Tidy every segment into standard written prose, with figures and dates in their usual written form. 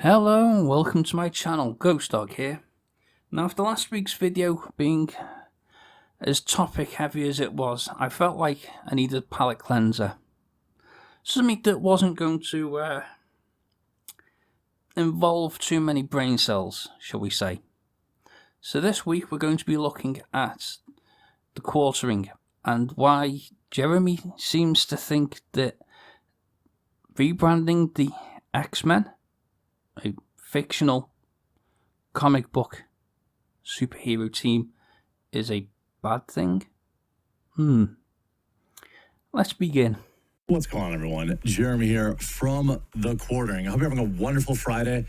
Hello and welcome to my channel, Ghost Dog here. Now after last week's video being as topic heavy as it was, I felt like I needed a palate cleanser. Something that wasn't going to involve too many brain cells, shall we say. So this week we're going to be looking at the quartering and why Jeremy seems to think that rebranding the X-Men, a fictional comic book superhero team, is a bad thing? Let's begin. What's going on, everyone? Jeremy here from The Quartering. I hope you're having a wonderful Friday.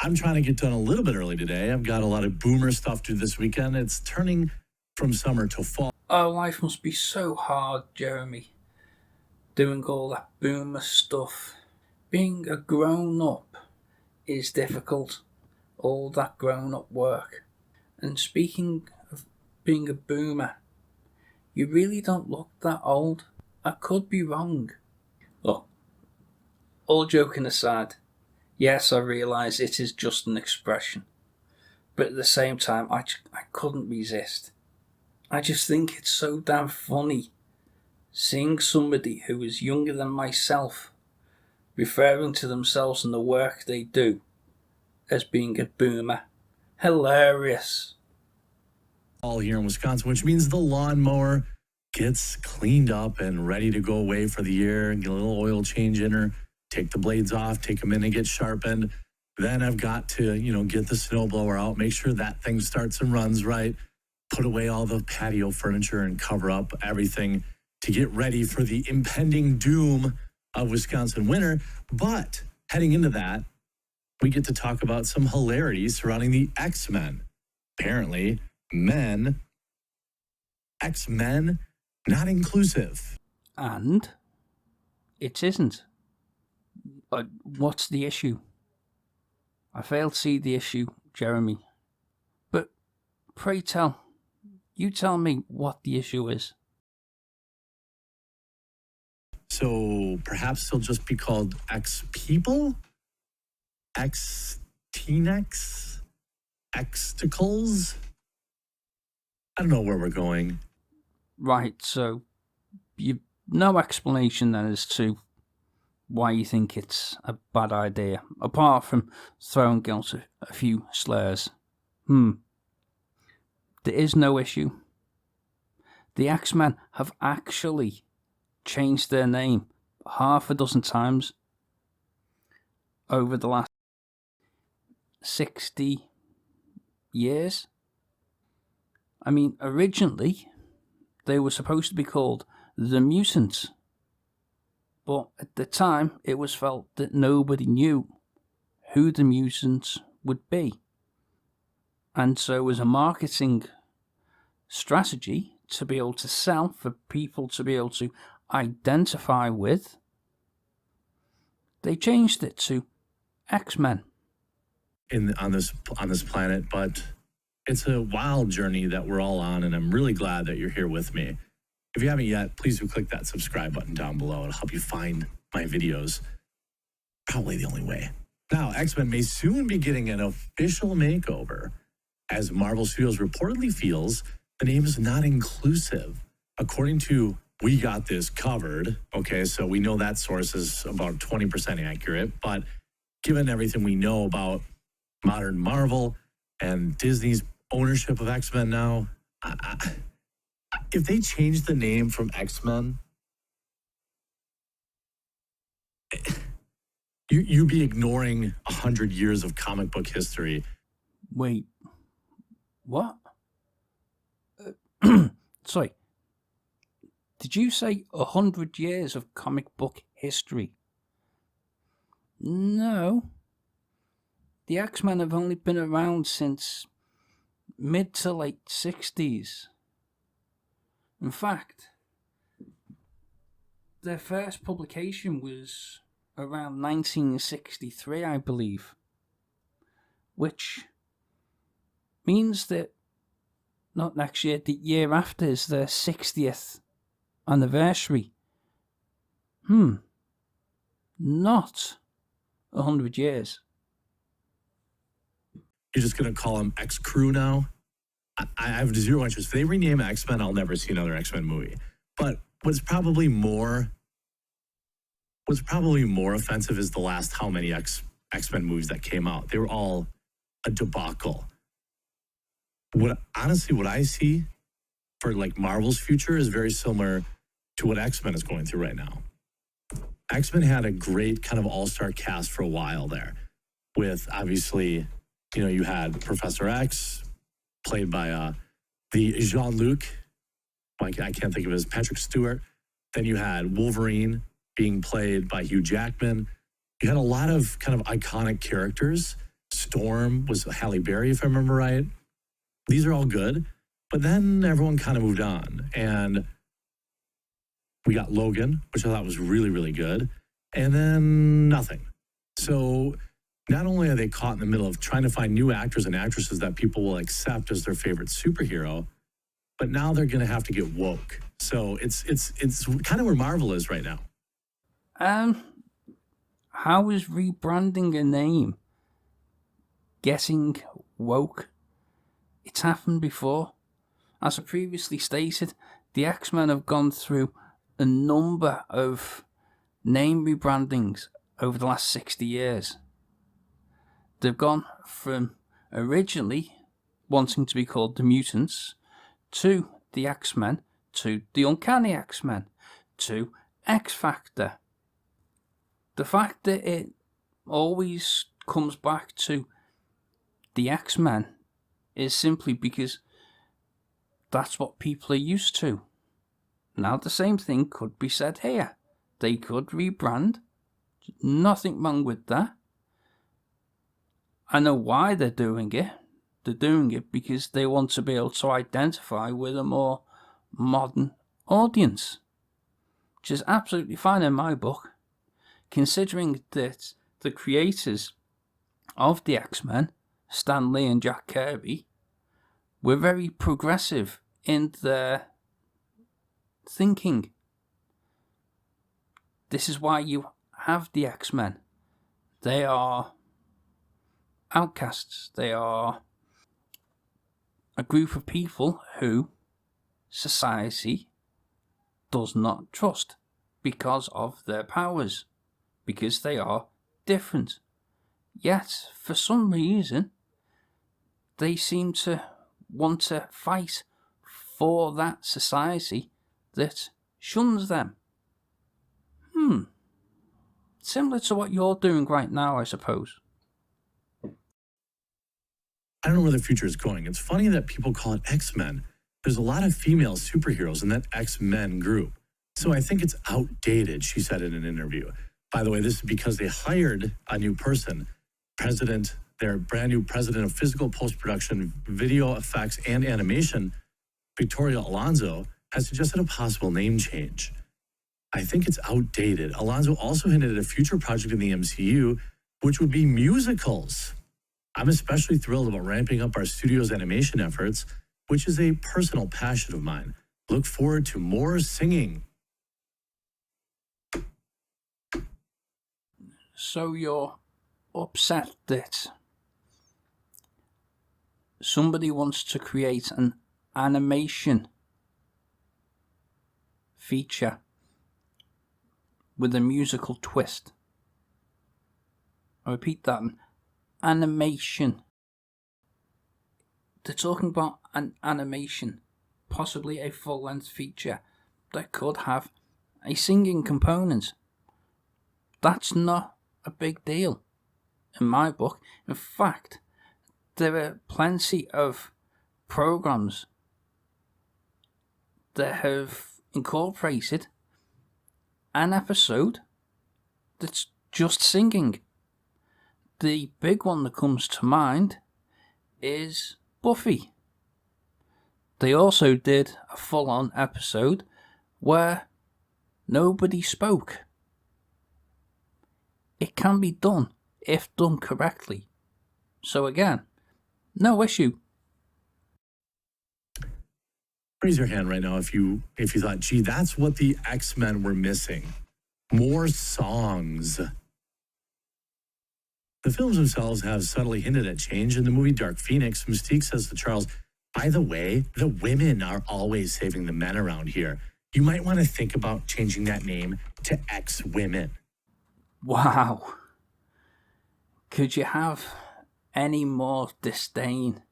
I'm trying to get done a little bit early today. I've got a lot of boomer stuff to do this weekend. It's turning from summer to fall. Oh, life must be so hard, Jeremy. Doing all that boomer stuff. Being a grown-up is difficult. All that grown-up work. And speaking of being a boomer, you really don't look that old. I could be wrong. Look, all joking aside, yes, I realise it is just an expression. But at the same time, I couldn't resist. I just think it's so damn funny seeing somebody who is younger than myself referring to themselves and the work they do as being a boomer. Hilarious. All here in Wisconsin, which means the lawnmower gets cleaned up and ready to go away for the year, get a little oil change in her, take the blades off, take them in and get sharpened. Then I've got to, get the snowblower out, make sure that thing starts and runs right, put away all the patio furniture and cover up everything to get ready for the impending doom of Wisconsin winter. But heading into that, we get to talk about some hilarity surrounding the X-Men. Apparently, X-Men, not inclusive. And it isn't. But what's the issue? I fail to see the issue, Jeremy. But pray tell, you tell me what the issue is. So perhaps they'll just be called X-People? X-Teenex? Xticles? I don't know where we're going. Right, so you've no explanation then as to why you think it's a bad idea, apart from throwing out a few slurs. There is no issue. The X-Men have actually changed their name half a dozen times over the last 60 years. I mean, originally they were supposed to be called the Mutants, but at the time it was felt that nobody knew who the Mutants would be, and so as a marketing strategy to be able to sell, for people to be able to identify with, they changed it to X-Men. On this planet, but it's a wild journey that we're all on, and I'm really glad that you're here with me. If you haven't yet, please do click that subscribe button down below. It'll help you find my videos. Probably the only way. Now, X-Men may soon be getting an official makeover, as Marvel Studios reportedly feels the name is not inclusive. According to We Got This Covered, okay, so we know that source is about 20% accurate, but given everything we know about modern Marvel and Disney's ownership of X-Men now, if they change the name from X-Men, you'd be ignoring 100 years of comic book history. Wait, what? Sorry, did you say 100 years of comic book history? No. The X-Men have only been around since mid to late 60s. In fact, their first publication was around 1963, I believe. Which means that not next year, the year after is their 60th anniversary. Not 100 years. You're just going to call them X-Crew now? I have zero interest. If they rename X-Men, I'll never see another X-Men movie. But what's probably more offensive is the last how many X-Men movies that came out. They were all a debacle. What I see for like Marvel's future is very similar to what X-Men is going through right now. X-Men had a great kind of all-star cast for a while there, with obviously, you had Professor X, played by the Jean-Luc, I can't think of his, Patrick Stewart. Then you had Wolverine being played by Hugh Jackman. You had a lot of kind of iconic characters. Storm was Halle Berry, if I remember right. These are all good. But then everyone kind of moved on. And we got Logan, which I thought was really, really good. And then nothing. So not only are they caught in the middle of trying to find new actors and actresses that people will accept as their favorite superhero, but now they're going to have to get woke. So it's kind of where Marvel is right now. How is rebranding a name getting woke? It's happened before. As I previously stated, the X-Men have gone through a number of name rebrandings over the last 60 years. They've gone from originally wanting to be called the Mutants, to the X-Men, to the Uncanny X-Men, to X-Factor. The fact that it always comes back to the X-Men is simply because that's what people are used to. Now the same thing could be said here. They could rebrand. Nothing wrong with that. I know why they're doing it. They're doing it because they want to be able to identify with a more modern audience. Which is absolutely fine in my book, considering that the creators of the X-Men, Stan Lee and Jack Kirby, were very progressive in their thinking. This is why you have the X-Men. They are outcasts. They are a group of people who society does not trust because of their powers, because they are different. Yet, for some reason, they seem to want to fight for that society that shuns them. Similar to what you're doing right now, I suppose. I don't know where the future is going. It's funny that people call it X-Men. There's a lot of female superheroes in that X-Men group. So I think it's outdated, she said in an interview. By the way, this is because they hired a new person, their brand new president of physical post-production, video effects, and animation, Victoria Alonso, has suggested a possible name change. I think it's outdated. Alonso also hinted at a future project in the MCU, which would be musicals. I'm especially thrilled about ramping up our studio's animation efforts, which is a personal passion of mine. Look forward to more singing. So you're upset that somebody wants to create an animation feature with a musical twist. I repeat that, an animation. They're talking about an animation, possibly a full-length feature that could have a singing component. That's not a big deal in my book. In fact, there are plenty of programs that have incorporated an episode that's just singing. The big one that comes to mind is Buffy. They also did a full-on episode where nobody spoke. It can be done if done correctly. So again, no issue. Raise your hand right now if you thought, gee, that's what the X-Men were missing. More songs. The films themselves have subtly hinted at change. In the movie Dark Phoenix, Mystique says to Charles, by the way, the women are always saving the men around here. You might want to think about changing that name to X-Women. Wow. Could you have any more disdain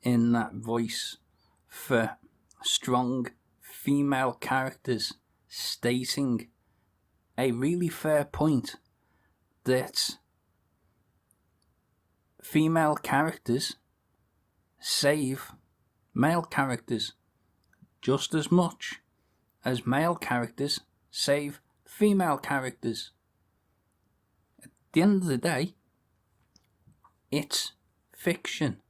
in that voice for strong female characters stating a really fair point that female characters save male characters just as much as male characters save female characters? At the end of the day, it's fiction.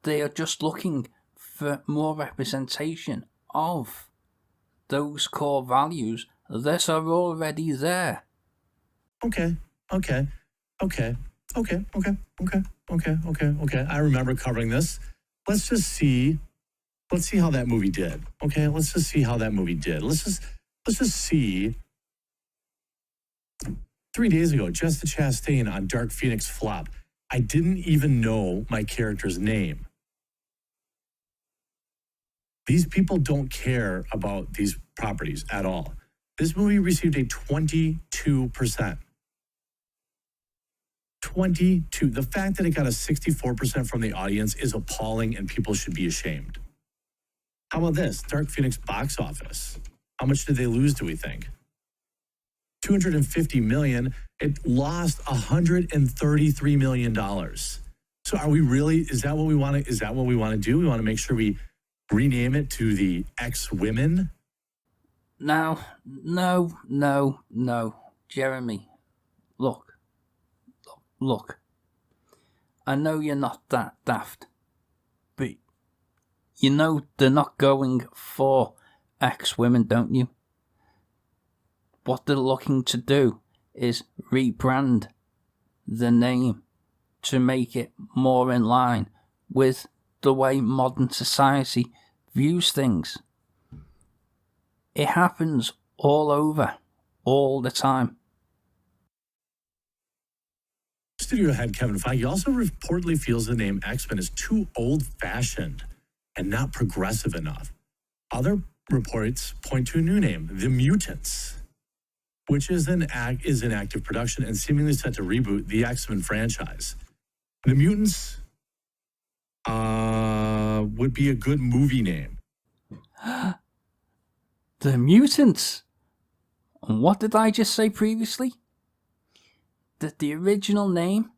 They are just looking for more representation of those core values that are already there. Okay. I remember covering this. Let's see how that movie did. Okay, let's just see how that movie did. Let's just see. 3 days ago, Jessica Chastain on Dark Phoenix flop. I didn't even know my character's name. These people don't care about these properties at all. This movie received a 22%. 22. The fact that it got a 64% from the audience is appalling, and people should be ashamed. How about this? Dark Phoenix box office. How much did they lose, do we think? $250 million. It lost $133 million. So are we really, is that what we want to do? We want to make sure we rename it to the X-Women? No. Jeremy, look. I know you're not that daft, but you know they're not going for X-Women, don't you? What they're looking to do is rebrand the name to make it more in line with the way modern society views things. It happens all over, all the time. Studio head Kevin Feige also reportedly feels the name X-Men is too old-fashioned and not progressive enough. Other reports point to a new name, The Mutants, which is in active production and seemingly set to reboot the X-Men franchise. The Mutants would be a good movie name. The Mutants? And what did I just say previously? That the original name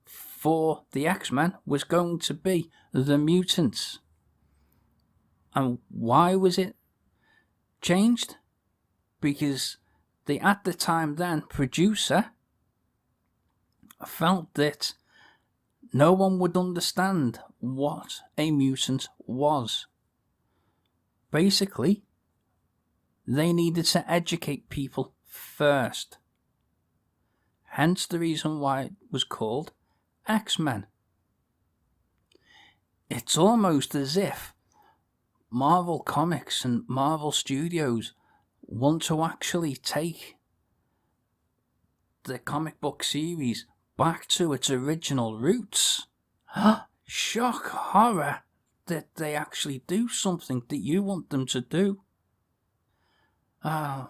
for the X-Men was going to be The Mutants. And why was it changed? Because the, at the time then, producer felt that no one would understand what a mutant was. Basically, they needed to educate people first. Hence the reason why it was called X-Men. It's almost as if Marvel Comics and Marvel Studios want to actually take the comic book series back to its original roots. Shock horror that they actually do something that you want them to do. I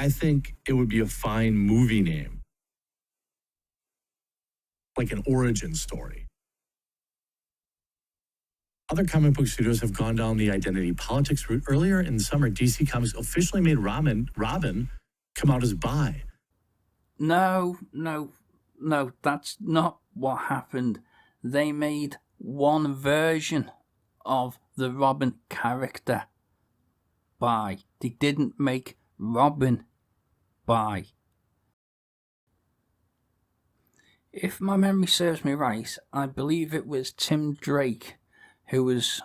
think it would be a fine movie name. Like an origin story. Other comic book studios have gone down the identity politics route. Earlier in the summer, DC Comics officially made Robin come out as bi. No, that's not what happened. They made one version of the Robin character bi. They didn't make Robin bi. If my memory serves me right, I believe it was Tim Drake who has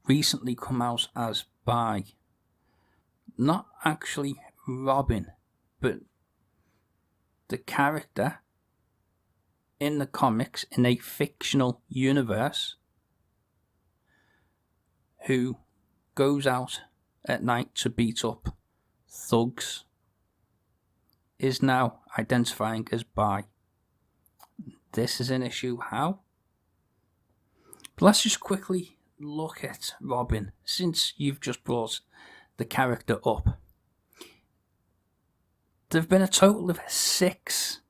recently come out as bi. Not actually Robin, but the character in the comics in a fictional universe who goes out at night to beat up thugs is now identifying as bi. This is an issue. How? But let's just quickly look at Robin, since you've just brought the character up. There have been a total of 6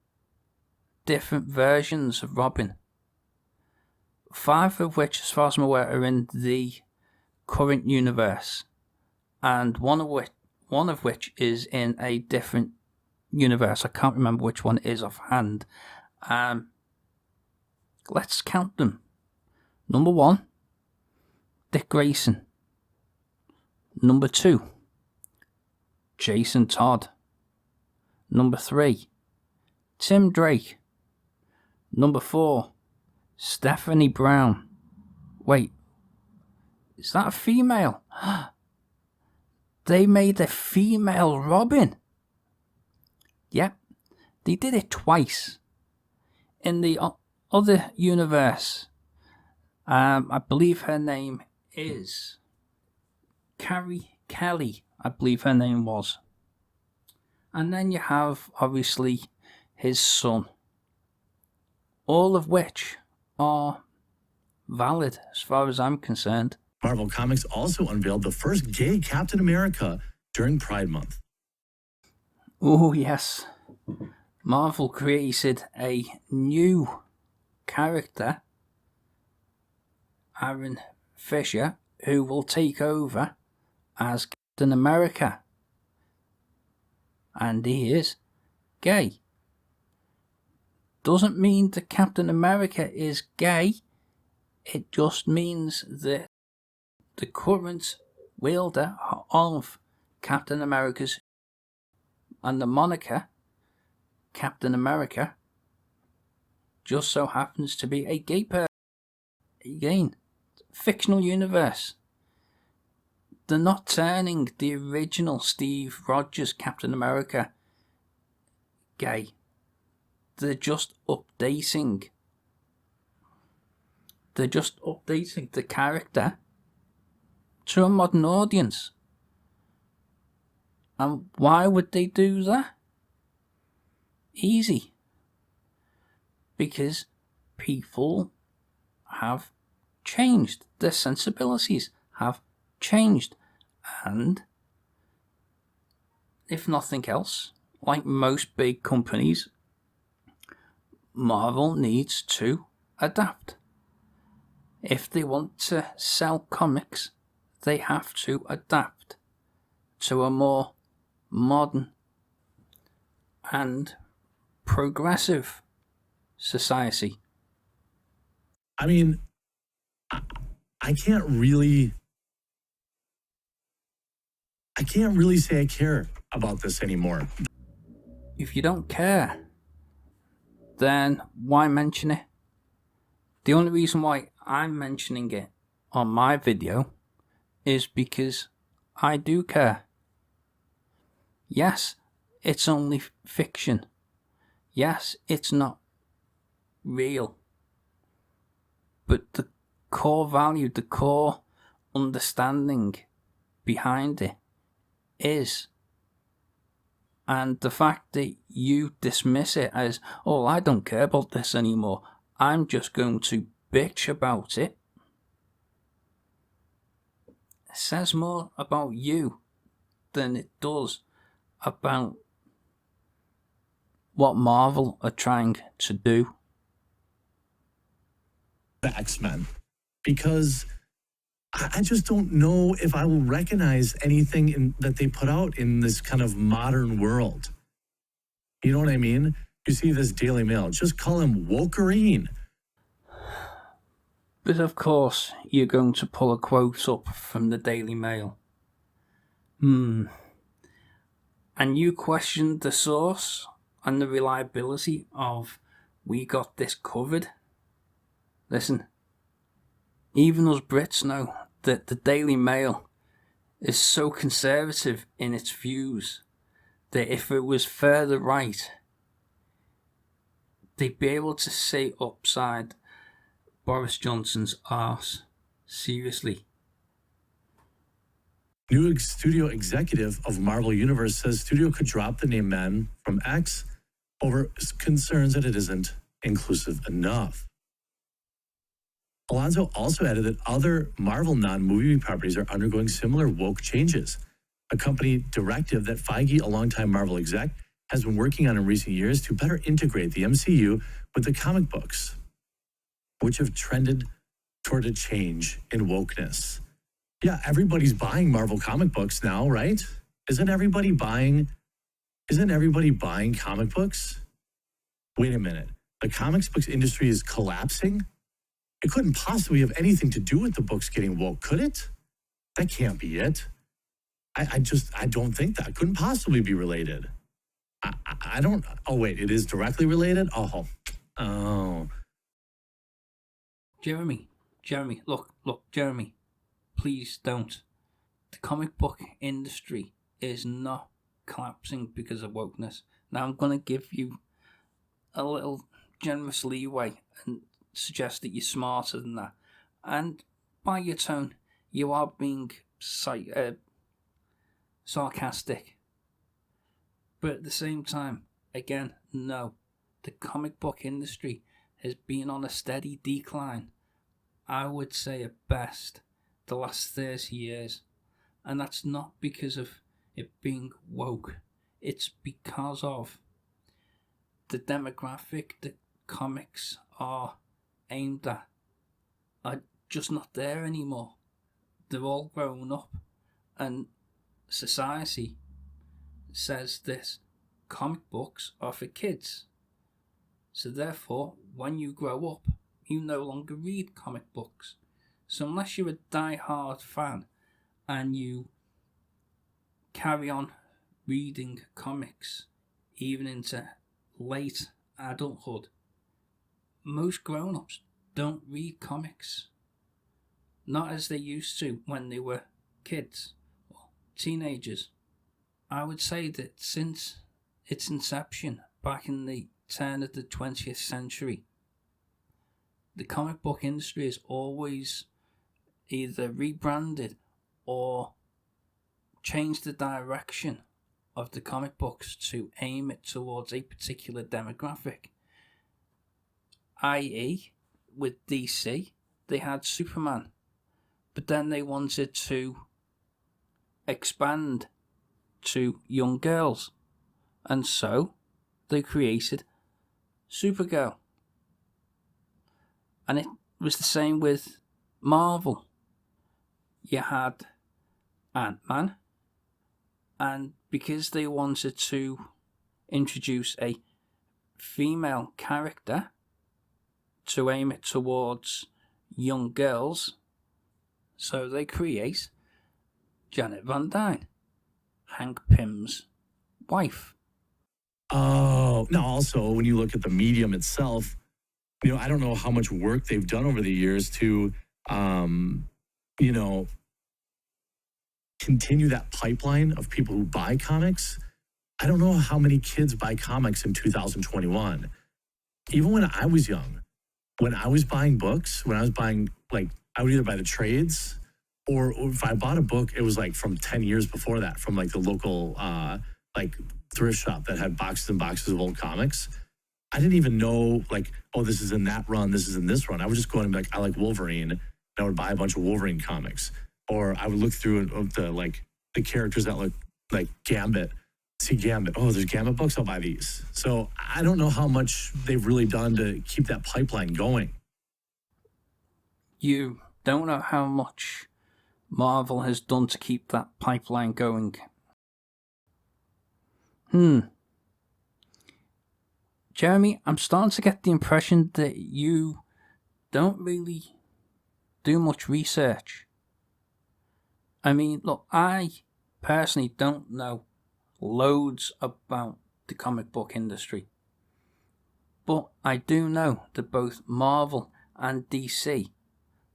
different versions of Robin. 5 of which, as far as I'm aware, are in the current universe, and one of which is in a different universe. I can't remember which one it is offhand. Let's count them. Number 1, Dick Grayson. Number 2, Jason Todd. Number 3, Tim Drake. Number 4, Stephanie Brown. Wait, is that a female? They made a female Robin. Yep, they did it twice. In the other universe, I believe her name is Carrie Kelly, I believe her name was. And then you have, obviously, his son. All of which are valid as far as I'm concerned. Marvel Comics also unveiled the first gay Captain America during Pride Month. Oh, yes. Marvel created a new character, Aaron Fisher, who will take over as Captain America. And he is gay. Doesn't mean that Captain America is gay. It just means that the current wielder of Captain America's and the moniker Captain America just so happens to be a gay person. Again, fictional universe. They're not turning the original Steve Rogers Captain America gay. They're just updating. The character to a modern audience. And why would they do that? Easy. Because people have changed. Their sensibilities have changed. And if nothing else, like most big companies, Marvel needs to adapt. If they want to sell comics, they have to adapt to a more modern and progressive society. I mean, I can't really say I care about this anymore. If you don't care, then why mention it? The only reason why I'm mentioning it on my video is because I do care. Yes, it's only fiction. Yes, it's not real. But the core value, the core understanding behind it is. And the fact that you dismiss it as, oh, I don't care about this anymore, I'm just going to bitch about it, says more about you than it does about what Marvel are trying to do. The X-Men, because I just don't know if I will recognize anything that they put out in this kind of modern world. You know what I mean? You see this Daily Mail, just call him Wolverine. But of course, you're going to pull a quote up from the Daily Mail. And you question the source and the reliability of "we got this covered." Listen, even us Brits know that the Daily Mail is so conservative in its views that if it was further right, they'd be able to say upside Boris Johnson's arse. Seriously. New studio executive of Marvel Universe says studio could drop the name Men from X over concerns that it isn't inclusive enough. Alonso also added that other Marvel non-movie properties are undergoing similar woke changes, a company directive that Feige, a longtime Marvel exec, has been working on in recent years to better integrate the MCU with the comic books, which have trended toward a change in wokeness. Yeah, everybody's buying Marvel comic books now, right? Isn't everybody buying comic books? Wait a minute. The comics books industry is collapsing? It couldn't possibly have anything to do with the books getting woke, could it? That can't be it. I don't think that couldn't possibly be related. I don't. Oh wait, it is directly related. Oh. Jeremy, look, Jeremy, please don't. The comic book industry is not collapsing because of wokeness. Now I'm going to give you a little generous leeway and suggest that you're smarter than that. And by your tone, you are being sarcastic. But at the same time, again, no. The comic book industry has been on a steady decline, I would say at best, the last 30 years. And that's not because of it being woke. It's because of the demographic that comics are aimed at are just not there anymore. They're all grown up, and society says this: comic books are for kids. So therefore, when you grow up, you no longer read comic books. So unless you're a die-hard fan and you carry on reading comics even into late adulthood, most grown-ups don't read comics. Not as they used to when they were kids or teenagers. I would say that since its inception back in the turn of the 20th century, the comic book industry has always either rebranded or changed the direction of the comic books to aim it towards a particular demographic. I.e., with DC, they had Superman, but then they wanted to expand to young girls, and so they created Supergirl. And it was the same with Marvel. You had Ant-Man, and because they wanted to introduce a female character to aim it towards young girls, so they create Janet Van Dyne, Hank Pym's wife. Oh, now also when you look at the medium itself, I don't know how much work they've done over the years to, continue that pipeline of people who buy comics. I don't know how many kids buy comics in 2021. Even when I was young, when I was buying books, I would either buy the trades, or if I bought a book, it was like from 10 years before that, from like the local thrift shop that had boxes and boxes of old comics. I didn't even know this is in that run, this is in this run. I would just go in and be like, I like Wolverine, and I would buy a bunch of Wolverine comics. Or I would look through the characters that look like Gambit. See Gambit. Oh, there's Gambit books. I'll buy these. So I don't know how much they've really done to keep that pipeline going. You don't know how much Marvel has done to keep that pipeline going. Jeremy, I'm starting to get the impression that you don't really do much research. I mean, look, I personally don't know loads about the comic book industry. But I do know that both Marvel and DC,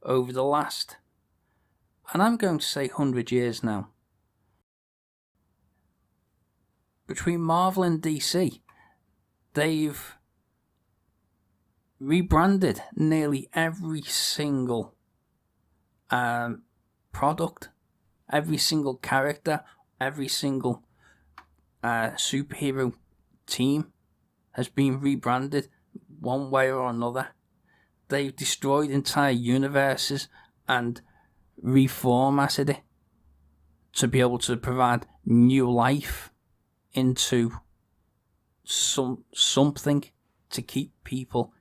over the last, and I'm going to say 100 years now, between Marvel and DC, they've rebranded nearly every single product Every single character, every single superhero team has been rebranded one way or another. They've destroyed entire universes and reformatted it to be able to provide new life into something to keep people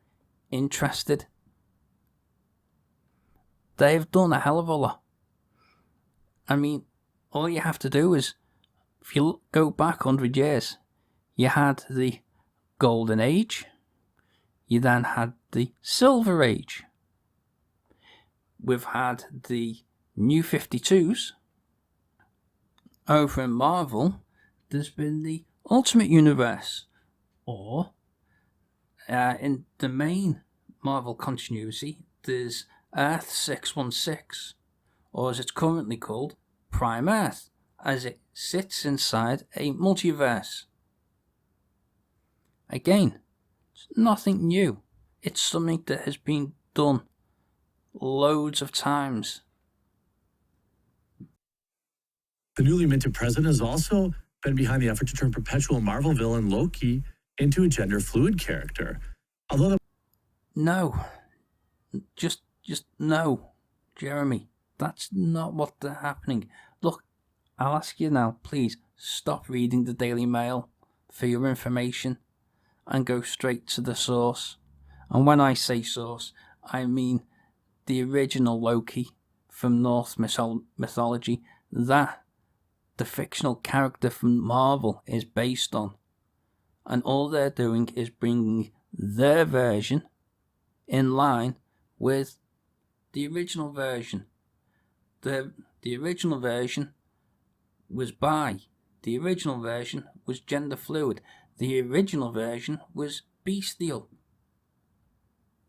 interested. They've done a hell of a lot. I mean, all you have to do is, if you go back 100 years, you had the Golden Age, you then had the Silver Age. We've had the New 52s. Over in Marvel, there's been the Ultimate Universe, or in the main Marvel continuity, there's Earth 616, or as it's currently called, Prime Earth, as it sits inside a multiverse. Again, it's nothing new. It's something that has been done loads of times. The newly minted president has also been behind the effort to turn perpetual Marvel villain Loki into a gender-fluid character. Although No. Just no, Jeremy. That's not what's happening. Look, I'll ask you now, please stop reading the Daily Mail for your information and go straight to the source. And when I say source, I mean the original Loki from Norse mythology, that the fictional character from Marvel is based on. And all they're doing is bringing their version in line with the original version. The original version was bi. The original version was gender fluid. The original version was bestial.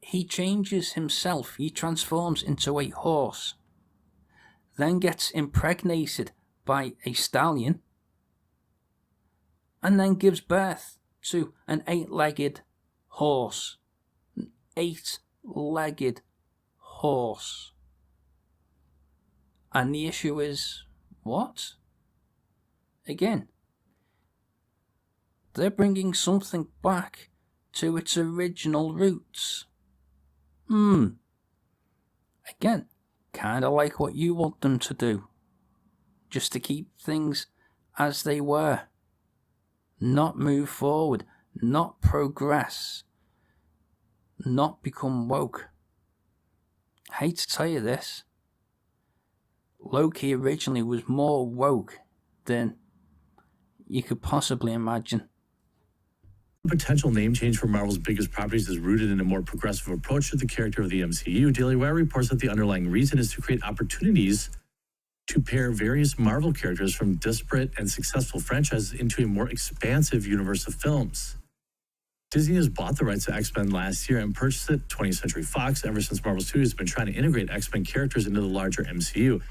He changes himself. He transforms into a horse. Then gets impregnated by a stallion. And then gives birth to an 8-legged horse. An 8-legged horse. And the issue is, what? Again, they're bringing something back to its original roots. Again, kind of like what you want them to do. Just to keep things as they were. Not move forward. Not progress. Not become woke. I hate to tell you this. Loki originally was more woke than you could possibly imagine. the potential name change for Marvel's biggest properties is rooted in a more progressive approach to the character of the MCU, Daily Wire reports that the underlying reason is to create opportunities to pair various Marvel characters from disparate and successful franchises into a more expansive universe of films. Disney has bought the rights to X-Men last year and purchased it 20th Century Fox. Ever since Marvel Studios has been trying to integrate X-Men characters into the larger MCU.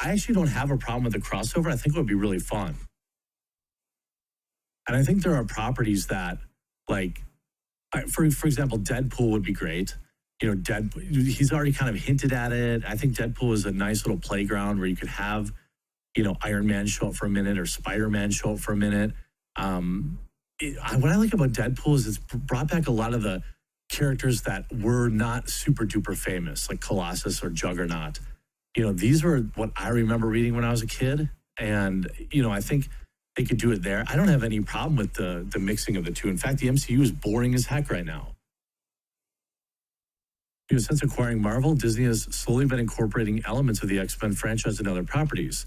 I actually don't have a problem with the crossover. I think it would be really fun. And I think there are properties that, like, for example, Deadpool would be great. You know, he's already kind of hinted at it. I think Deadpool is a nice little playground where you could have, you know, Iron Man show up for a minute or Spider-Man show up for a minute. What I like about Deadpool is it's brought back a lot of the characters that were not super duper famous, like Colossus or Juggernaut. You know, these were what I remember reading when I was a kid. And, you know, I think they could do it there. I don't have any problem with the mixing of the two. In fact, the MCU is boring as heck right now. You know, since acquiring Marvel, Disney has slowly been incorporating elements of the X-Men franchise and other properties.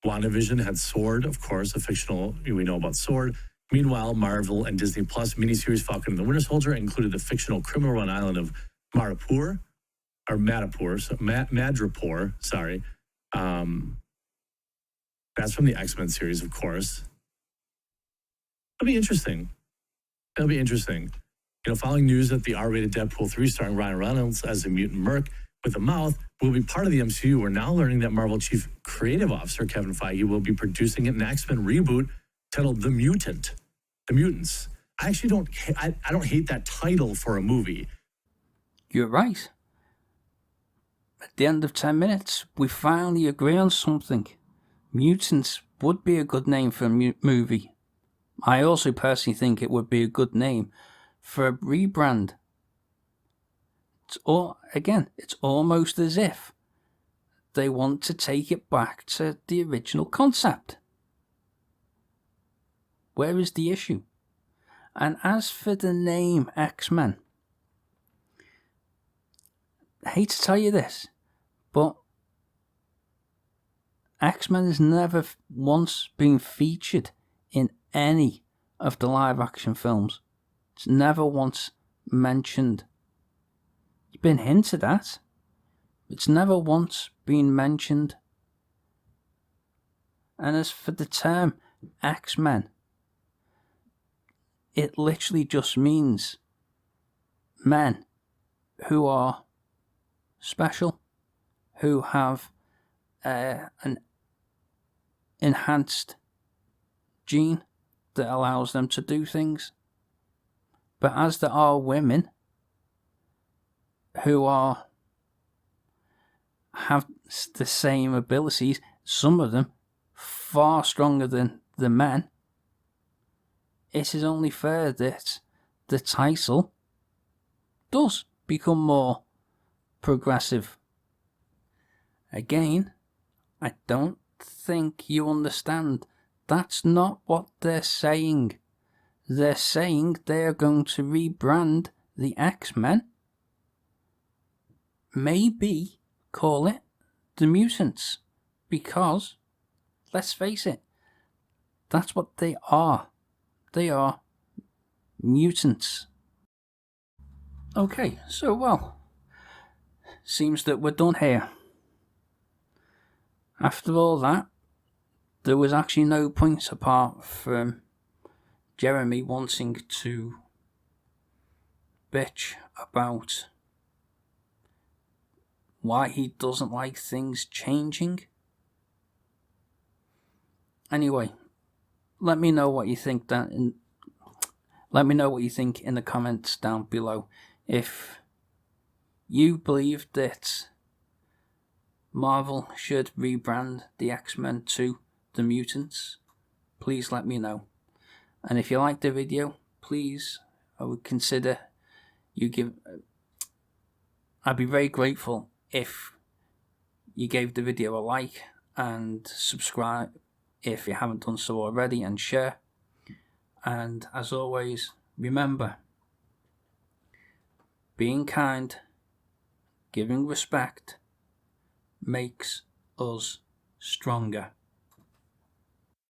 WandaVision had Sword, of course, a fictional, we know about Sword. Meanwhile, Marvel and Disney Plus miniseries Falcon and the Winter Soldier included the fictional criminal run island of Madripoor. Sorry. That's from the X-Men series, of course. It'll be interesting. You know, following news that the R-rated Deadpool 3 starring Ryan Reynolds as a mutant merc with a mouth will be part of the MCU, we're now learning that Marvel Chief Creative Officer Kevin Feige will be producing an X-Men reboot titled The Mutants. I actually don't hate that title for a movie. You're right. At the end of 10 minutes, we finally agree on something. Mutants would be a good name for a movie. I also personally think it would be a good name for a rebrand. It's almost as if they want to take it back to the original concept. Where is the issue? And as for the name X-Men, I hate to tell you this, but X-Men has never once been featured in any of the live action films. It's never once mentioned. It's been hinted at. It's never once been mentioned. And as for the term X-Men, it literally just means men who are special, who have an enhanced gene that allows them to do things. But as there are women who have the same abilities, some of them far stronger than the men, it is only fair that the title does become more progressive. Again, I don't think you understand. That's not what they're saying. They're saying they're going to rebrand the X-Men. Maybe call it the Mutants. Because, let's face it, that's what they are. They are mutants. Okay, so seems that we're done here. After all that, there was actually no point apart from Jeremy wanting to bitch about why he doesn't like things changing. Anyway, let me know what you think in the comments down below. If you believe that Marvel should rebrand the X-Men to the Mutants, please let me know. And if you liked the video, please, I'd be very grateful if you gave the video a like and subscribe if you haven't done so already, and share. And as always, remember, being kind, giving respect makes us stronger.